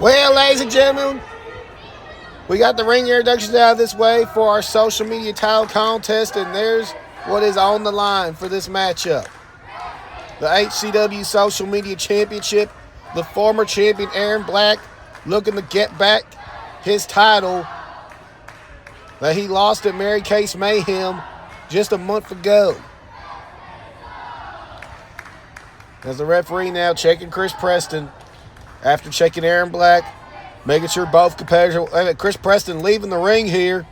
Well, ladies and gentlemen, we got the ring introductions out of this way for our social media title contest, and there's what is on the line for this matchup. The HCW Social Media Championship, the former champion Aaron Blaque looking to get back his title that he lost at Mary Case Mayhem just a month ago. As the referee now checking Chris Preston after checking Aaron Blaque, making sure both competitors. Chris Preston leaving the ring here.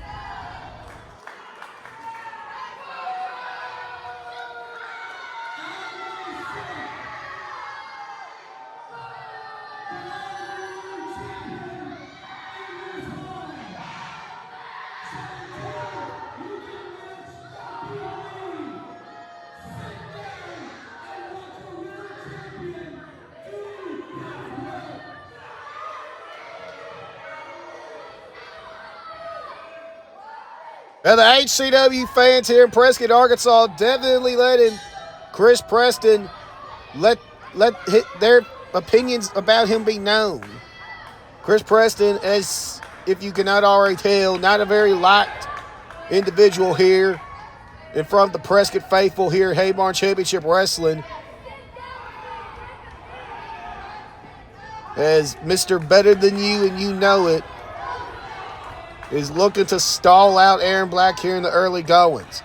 Now the HCW fans here in Prescott, Arkansas, definitely letting Chris Preston let their opinions about him be known. Chris Preston, as if you cannot already tell, not a very liked individual here in front of the Prescott faithful here at Haybarn Championship Wrestling. As Mr. Better Than You and You Know It is looking to stall out Aaron Blaque here in the early goings.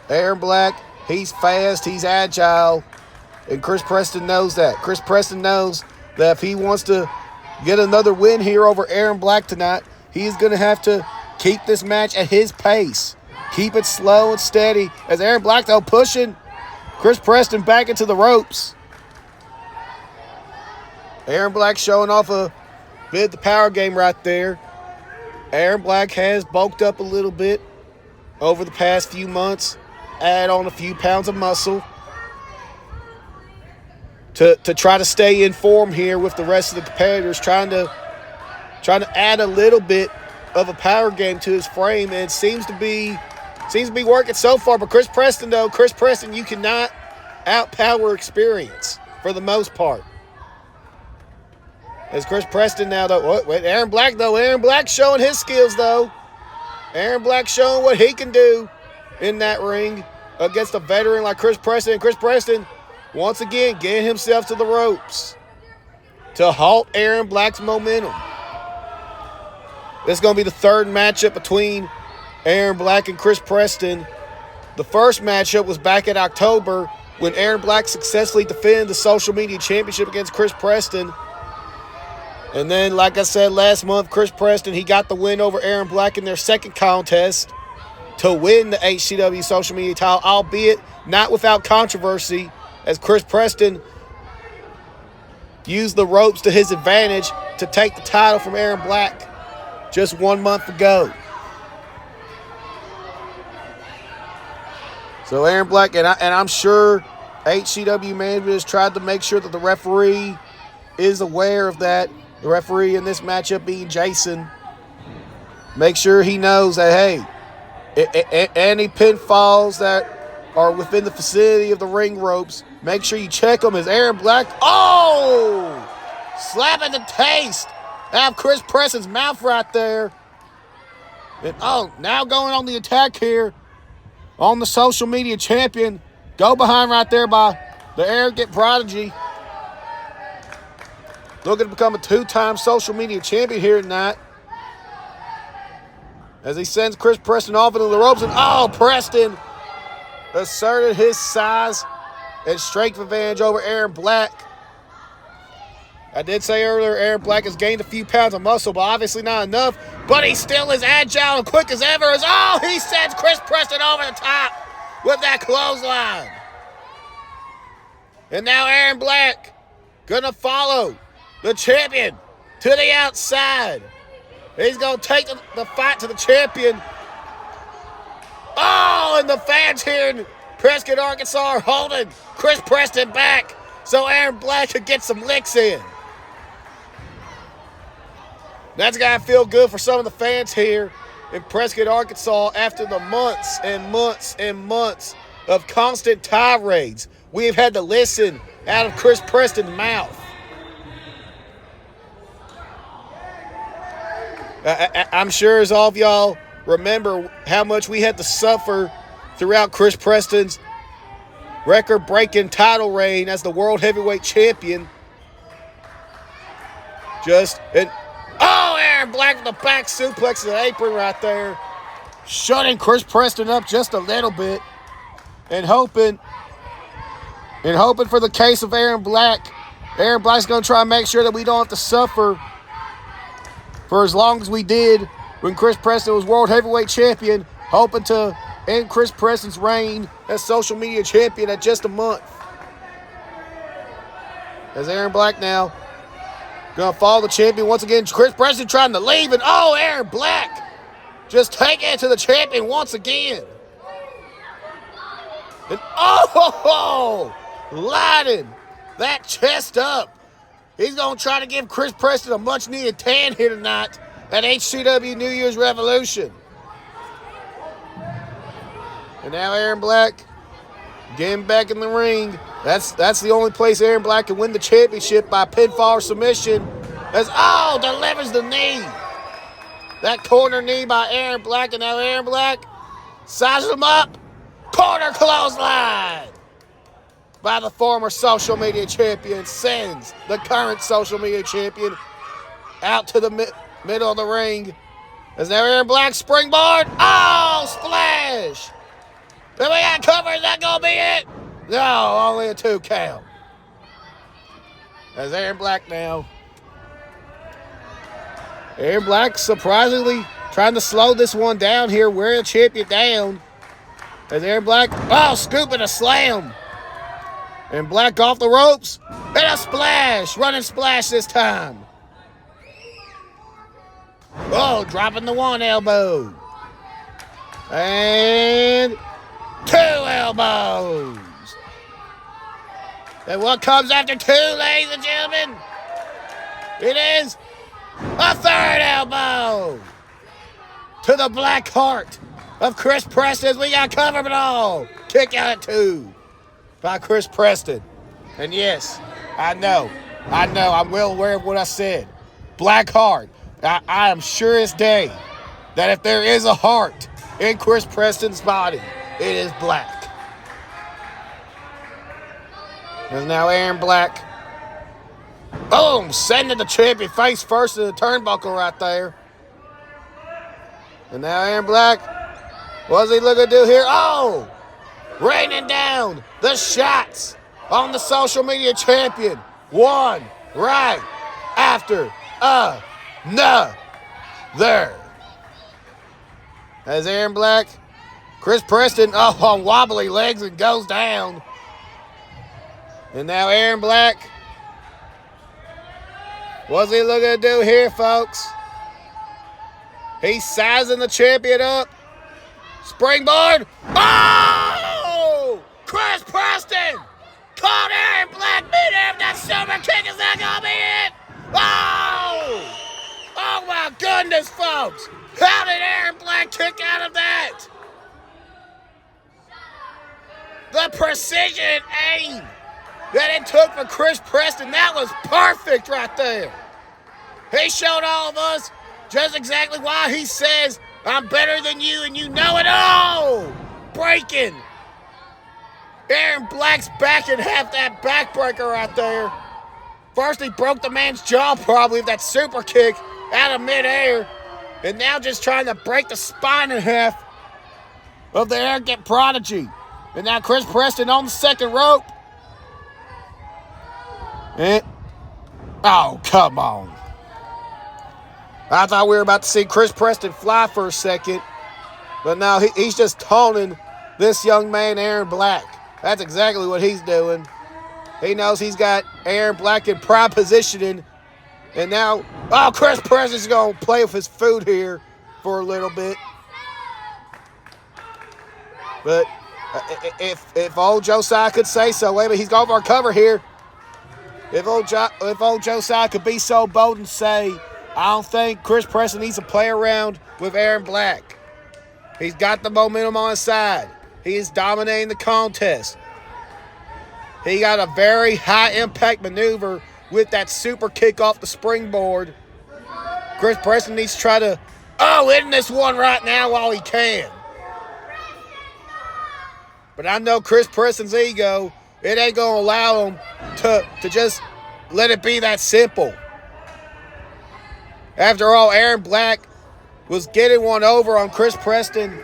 Aaron Blaque, he's fast, he's agile, and Chris Preston knows that. Chris Preston knows that if he wants to get another win here over Aaron Blaque tonight, he's going to have to keep this match at his pace. Keep it slow and steady. As Aaron Blaque, though, pushing Chris Preston back into the ropes. Aaron Blaque showing off a bit of the power game right there. Aaron Blaque has bulked up a little bit over the past few months, add on a few pounds of muscle to try to stay in form here with the rest of the competitors, trying to add a little bit of a power game to his frame, and it seems to be working so far. But Chris Preston, you cannot outpower experience for the most part. As Chris Preston now, though, Aaron Blaque showing his skills, though. Aaron Blaque showing what he can do in that ring against a veteran like Chris Preston. And Chris Preston, once again, getting himself to the ropes to halt Aaron Blaque's momentum. This is going to be the third matchup between Aaron Blaque and Chris Preston. The first matchup was back in October when Aaron Blaque successfully defended the Social Media Championship against Chris Preston. And then, like I said, last month, Chris Preston, he got the win over Aaron Blaque in their second contest to win the HCW Social Media title, albeit not without controversy, as Chris Preston used the ropes to his advantage to take the title from Aaron Blaque just 1 month ago. So Aaron Blaque, and I'm sure HCW management has tried to make sure that the referee is aware of that. The referee in this matchup being Jason. Make sure he knows that, hey, any pinfalls that are within the vicinity of the ring ropes, make sure you check them. As Aaron Blaque, slapping the taste out of Chris Preston's mouth right there. And now going on the attack here on the Social Media champion. Go behind right there by the arrogant prodigy. Looking to become a two-time Social Media champion here tonight. As he sends Chris Preston off into the ropes. And Preston asserted his size and strength advantage over Aaron Blaque. I did say earlier Aaron Blaque has gained a few pounds of muscle, but obviously not enough. But he's still as agile and quick as ever. He sends Chris Preston over the top with that clothesline. And now Aaron Blaque gonna follow the champion to the outside. He's going to take the fight to the champion. And the fans here in Prescott, Arkansas are holding Chris Preston back so Aaron Blaque could get some licks in. That's got to feel good for some of the fans here in Prescott, Arkansas after the months and months and months of constant tirades we've had to listen out of Chris Preston's mouth. I'm sure as all of y'all remember how much we had to suffer throughout Chris Preston's record-breaking title reign as the World Heavyweight Champion. Aaron Blaque with the back suplex to the apron right there. Shutting Chris Preston up just a little bit. And hoping for the case of Aaron Blaque. Aaron Blaque's going to try and make sure that we don't have to suffer for as long as we did when Chris Preston was World Heavyweight Champion, hoping to end Chris Preston's reign as social media champion at just a month. As Aaron Blaque now going to follow the champion once again. Chris Preston trying to leave, and Aaron Blaque just taking it to the champion once again. And lighting that chest up. He's going to try to give Chris Preston a much-needed tan here tonight at HCW New Year's Revolution. And now Aaron Blaque getting back in the ring. That's the only place Aaron Blaque can win the championship, by pinfall or submission. As delivers the knee. That corner knee by Aaron Blaque, and now Aaron Blaque sizes him up. Corner clothesline by the former social media champion, sends the current social media champion out to the middle of the ring. As now Aaron Blaque springboard. Splash! Then we got cover. Is that going to be it? No, only a 2 count. As Aaron Blaque now. Aaron Blaque surprisingly trying to slow this one down here, wearing the champion down. As Aaron Blaque, scooping a slam. And Blaque off the ropes. And a splash. Running splash this time. Dropping the 1 elbow. And 2 elbows. And what comes after 2, ladies and gentlemen? It is a 3rd elbow to the black heart of Chris Preston, as we got covered it all. Kick out at 2 by Chris Preston. And yes, I know, I'm well aware of what I said. Black heart. I am sure as day that if there is a heart in Chris Preston's body, it is black. And now Aaron Blaque, sending the champion face first to the turnbuckle right there. And now Aaron Blaque, what's he looking to do here? Raining down the shots on the social media champion. One right after another. As Aaron Blaque, Chris Preston, on wobbly legs and goes down. And now Aaron Blaque, what's he looking to do here, folks? He's sizing the champion up. Springboard. Chris Preston caught Aaron Blaque mid-air with that super kick. Is that going to be it? Oh my goodness, folks. How did Aaron Blaque kick out of that? The precision aim that it took for Chris Preston, that was perfect right there. He showed all of us just exactly why he says, I'm better than you and you know it all. Breaking Aaron Blaque's back in half, that backbreaker right there. First he broke the man's jaw probably with that super kick out of midair. And now just trying to break the spine in half of the arrogant prodigy. And now Chris Preston on the second rope. And, come on. I thought we were about to see Chris Preston fly for a second. But now he's just taunting this young man, Aaron Blaque. That's exactly what he's doing. He knows he's got Aaron Blaque in prime positioning. And now, Chris Preston's going to play with his food here for a little bit. But if old Josiah could say so, wait a minute, he's going for a cover here. If old Josiah could be so bold and say, I don't think Chris Preston needs to play around with Aaron Blaque. He's got the momentum on his side. He is dominating the contest. He got a very high impact maneuver with that super kick off the springboard. Chris Preston needs to try to, end this one right now while he can. But I know Chris Preston's ego, it ain't going to allow him to just let it be that simple. After all, Aaron Blaque was getting one over on Chris Preston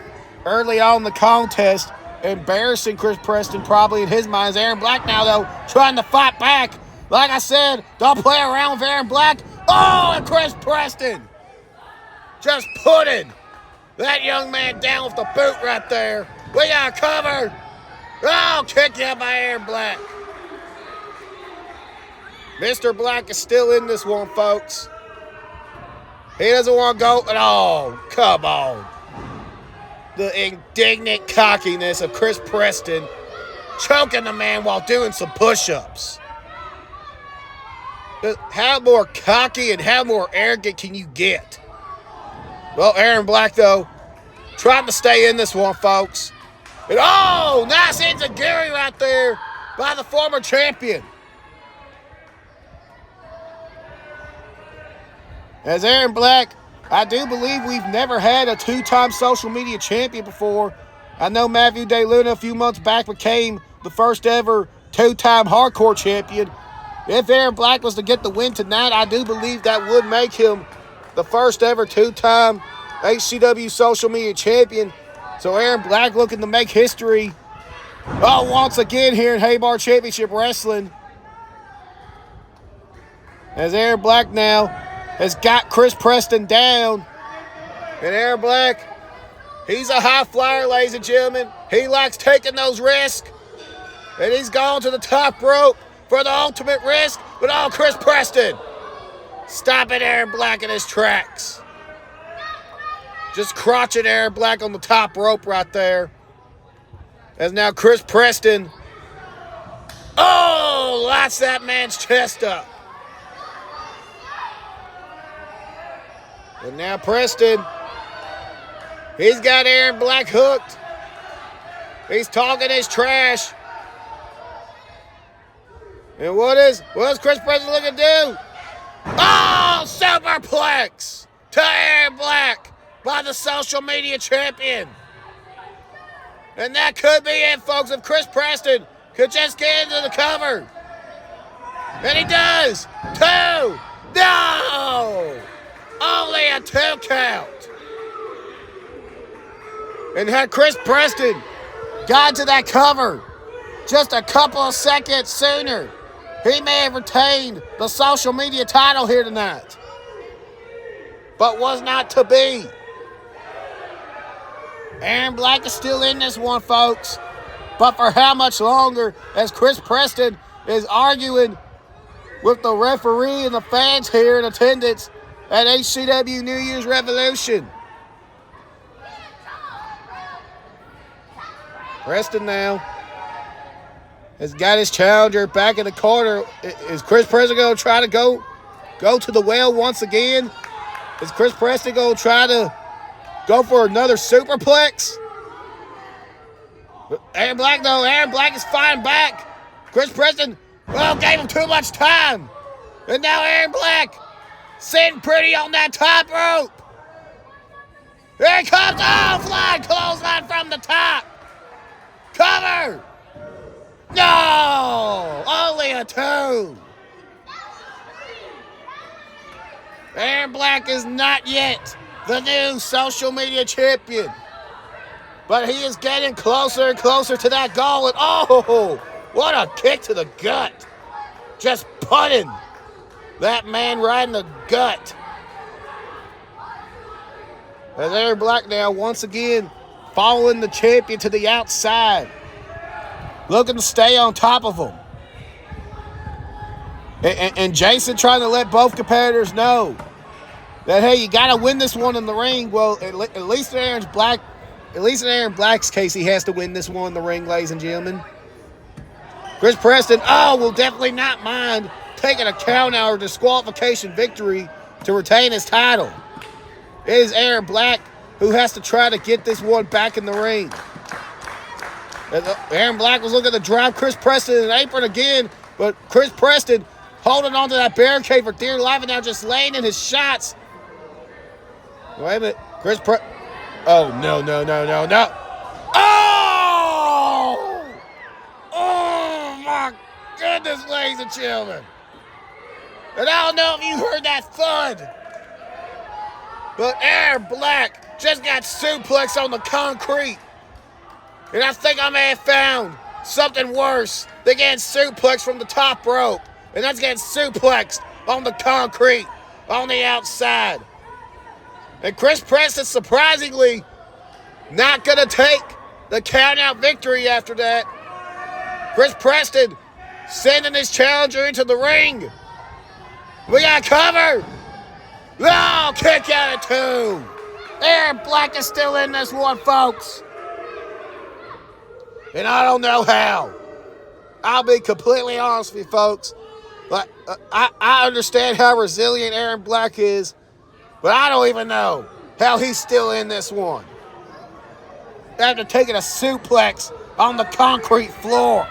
early on in the contest, embarrassing Chris Preston probably in his mind. Aaron Blaque now, though, trying to fight back. Like I said, don't play around with Aaron Blaque. Oh, and Chris Preston just putting that young man down with the boot right there. We got covered. Oh, kick out by Aaron Blaque. Mr. Blaque is still in this one, folks. He doesn't want to go at all. Come on. The indignant cockiness of Chris Preston choking the man while doing some push-ups. How more cocky and how more arrogant can you get? Well, Aaron Blaque, though, trying to stay in this one, folks. And nice enziguri right there by the former champion. As Aaron Blaque, I do believe we've never had a two-time social media champion before. I know Matthew De Luna a few months back became the first ever two-time hardcore champion. If Aaron Blaque was to get the win tonight, I do believe that would make him the first ever two-time HCW social media champion. So Aaron Blaque looking to make history. Once again here in Haybar Championship Wrestling. As Aaron Blaque now has got Chris Preston down. And Aaron Blaque, he's a high flyer, ladies and gentlemen. He likes taking those risks. And he's gone to the top rope for the ultimate risk. But Chris Preston stopping Aaron Blaque in his tracks. Just crotching Aaron Blaque on the top rope right there. As now Chris Preston, lights that man's chest up. And now Preston, he's got Aaron Blaque hooked. He's talking his trash. And what's Chris Preston looking to do? Superplex to Aaron Blaque by the social media champion. And that could be it, folks, if Chris Preston could just get into the cover. And he does. 2. No! Only a 2 count. And had Chris Preston got to that cover just a couple of seconds sooner, he may have retained the social media title here tonight. But was not to be. Aaron Blaque is still in this one, folks. But for how much longer, as Chris Preston is arguing with the referee and the fans here in attendance at HCW New Year's Revolution. Preston now has got his challenger back in the corner. Is Chris Preston going to try to go to the well once again? Is Chris Preston going to try to go for another superplex? Aaron Blaque, though. Aaron Blaque is fighting back. Chris Preston, gave him too much time. And now Aaron Blaque sitting pretty on that top rope. Here he comes. Flying clothesline from the top. Cover. No, only a 2. Aaron Blaque is not yet the new social media champion. But he is getting closer and closer to that goal. And what a kick to the gut. Just putting that man right in the gut. As Aaron Blaque now once again following the champion to the outside. Looking to stay on top of him. And Jason trying to let both competitors know that, hey, you got to win this one in the ring. Well, at least in Aaron Blaque's case, he has to win this one in the ring, ladies and gentlemen. Chris Preston, will definitely not mind taking a count out or disqualification victory to retain his title. It is Aaron Blaque who has to try to get this one back in the ring. Aaron Blaque was looking to drive Chris Preston in an apron again, but Chris Preston holding on to that barricade for dear life and now just laying in his shots. Wait a minute. Oh, no. Oh! Oh, my goodness, ladies and gentlemen. And I don't know if you heard that thud, but Aaron Blaque just got suplexed on the concrete. And I think I may have found something worse than getting suplexed from the top rope. And that's getting suplexed on the concrete on the outside. And Chris Preston, surprisingly, not going to take the count-out victory after that. Chris Preston sending his challenger into the ring. We got cover. Oh, kick out at 2. Aaron Blaque is still in this one, folks. And I don't know how. I'll be completely honest with you, folks. But I understand how resilient Aaron Blaque is, but I don't even know how he's still in this one. After taking a suplex on the concrete floor.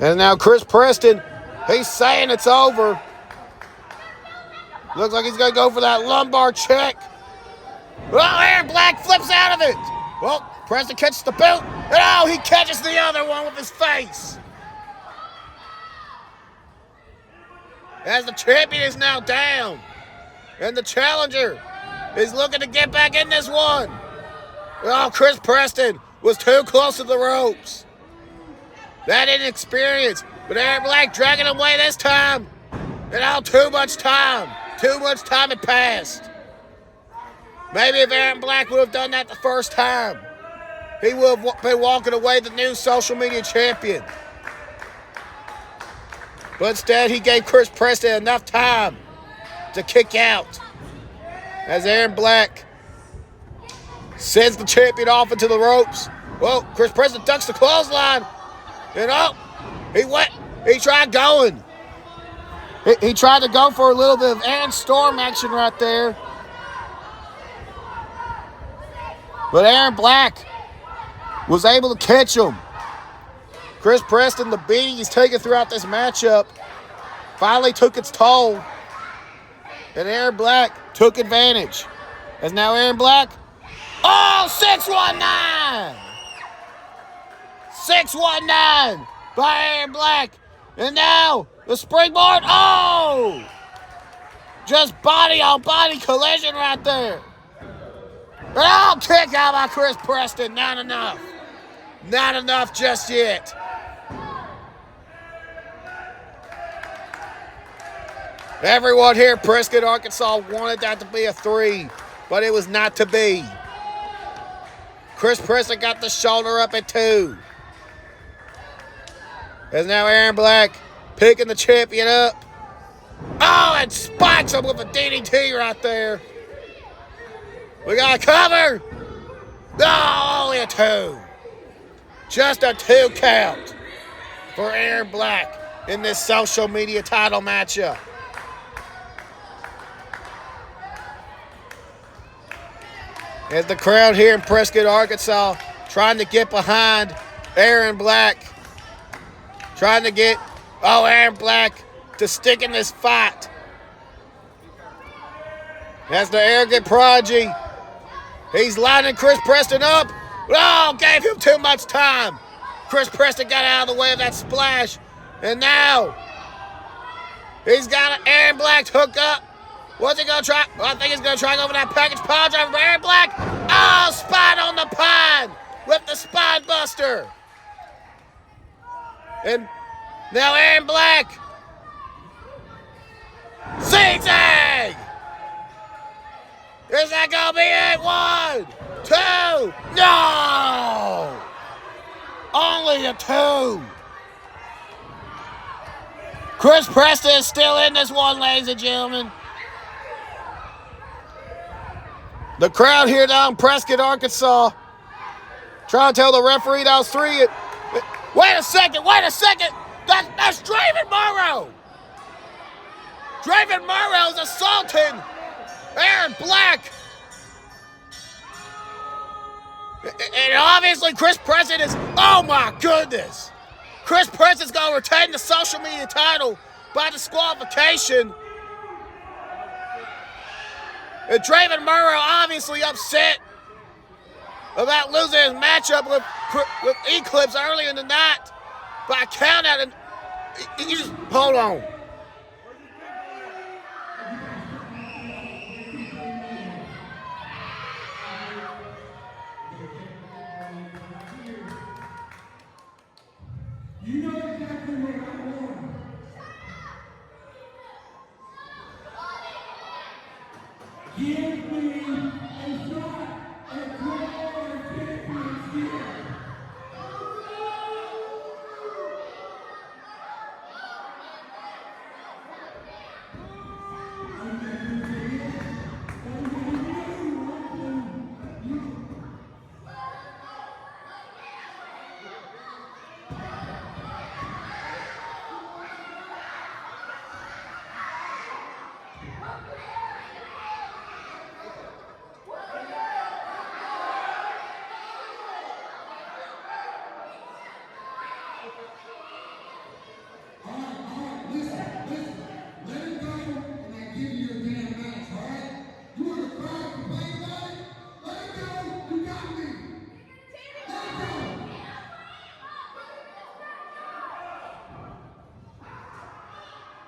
And now Chris Preston, he's saying it's over. Looks like he's going to go for that lumbar check. Well, Aaron Blaque flips out of it. Well, Preston catches the boot. And he catches the other one with his face. As the champion is now down. And the challenger is looking to get back in this one. Oh, Chris Preston was too close to the ropes. That inexperience. But Aaron Blaque dragging him away this time. And too much time. Too much time had passed. Maybe if Aaron Blaque would have done that the first time, he would have been walking away the new social media champion. But instead, he gave Chris Preston enough time to kick out. As Aaron Blaque sends the champion off into the ropes. Well, Chris Preston ducks the clothesline. And he tried going. He tried to go for a little bit of Aaron Storm action right there. But Aaron Blaque was able to catch him. Chris Preston, the beating he's taken throughout this matchup, finally took its toll. And Aaron Blaque took advantage. As now Aaron Blaque, 619! 619 by Aaron Blaque. And now the springboard, just body-on-body collision right there. And kick out by Chris Preston. Not enough. Not enough just yet. Everyone here in Prescott, Arkansas wanted that to be a 3, but it was not to be. Chris Preston got the shoulder up at 2. As now Aaron Blaque picking the champion up. And spikes him with a DDT right there. We got a cover. Only a 2. Just a 2 count for Aaron Blaque in this social media title matchup. As the crowd here in Prescott, Arkansas, trying to get behind Aaron Blaque. Trying to get, Aaron Blaque to stick in this fight. As the arrogant prodigy, he's lining Chris Preston up. Gave him too much time. Chris Preston got out of the way of that splash. And now, he's got Aaron Blaque hook up. What's he going to try? I think he's going to try over that package pile driver for Aaron Blaque. Spine on the pine with the spine buster. And now Aaron Blaque. Zigzag. Is that going to be it? 1, 2. No. Only a 2. Chris Preston is still in this one, ladies and gentlemen. The crowd here down in Prescott, Arkansas, trying to tell the referee that was 3. Wait a second. That's Draven Morrow. Draven Morrow's assaulting Aaron Blaque. And obviously Chris Preston is, oh my goodness. Chris Preston's going to retain the social media title by disqualification. And Draven Morrow obviously upset about losing his matchup with Eclipse early in the night by count out. And you just hold on. You know exactly what I want. Give me a shot at World Championship.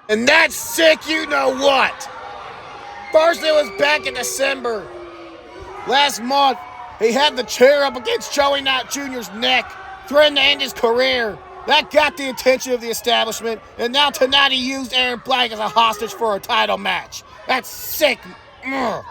And that's sick, you know what? First it was back in December. Last month, he had the chair up against Joey Knight Jr.'s neck, threatening to end his career. That got the attention of the establishment, and now tonight he used Aaron Blaque as a hostage for a title match. That's sick. Ugh.